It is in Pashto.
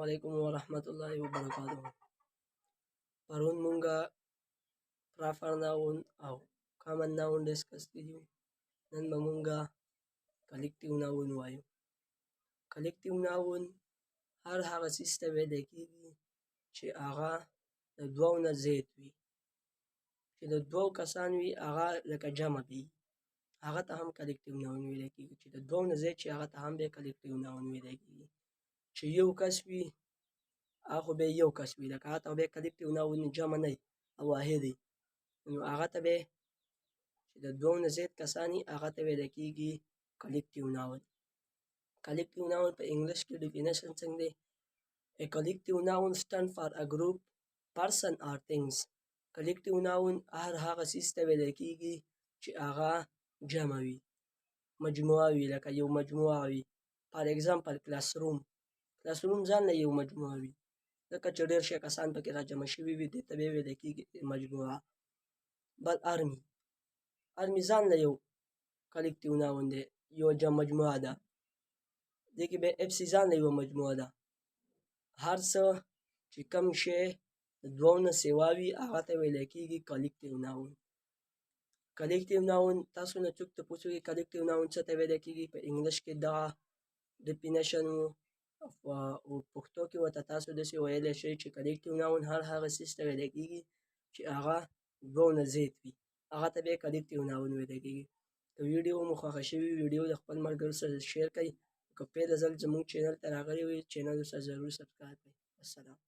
علیکم ورحمت الله وبرکاته. پرون مونږه proper noun او common noun discuss کړي. نن به مونږه collective noun وایو. collective noun هر هغه څیز ته ویلی کېږي چې هغه د دوو نه زیات وي. چې د دوو کسان وي هغه لکه جمع وي، هغه ته هم collective noun ویلی کېږي. چې د دوو نه زیات شي هغه ته هم بیا collective noun ویلی کېږي. چې یو کس وي هغه خو بیا یو کس وي، لکه هغه ته بیا collective noun جمع نه وي او واحد وي، نو هغه ته بیا چې د دوو نه زیات کسان وي هغه ته ویلی کېږي collective noun. collective noun په انګلیش کې definition څنګه دی؟ A collective noun stand for a group, person or things. collective noun هر هغه څیز ته ویلی کېږي چې هغه جمع وي، مجموعه وي، لکه یو مجموعه وي. for example classroom. classroom ځان له یو مجموعه وي، ځکه چې ډېر شي کسان پکې را جمع شوي وي، دې ته بیا ویلی کېږي مجموعه. بل army. army ځان له یو collective noun دی، یو مجموعه ده. دې کې بیا FC ځان له یوه مجموعه ده. هر څه چې کوم شی د دوو نه سوا وي هغه ته ویلی کېږي collective noun. collective noun تاسو نه څوک تپوس وکړي collective noun څه ته ویلی کېږي؟ په انګلیش کې دغه definition و پښتو کې ورته تاسو داسې ویلی شئ چې collective noun هر هغه څیز ته ویلی کېږي چې هغه دوو نه زیات وي، هغه ته بیا collective noun ویلی کېږي. که ویډیو مو خوښه شوي ویډیو د خپل ملګرو سره شیر کړئ. که پیل ځل زموږ چینل ته راغلي وئ چینل ورسره ضرور سبسکرایب کړئ. السلام.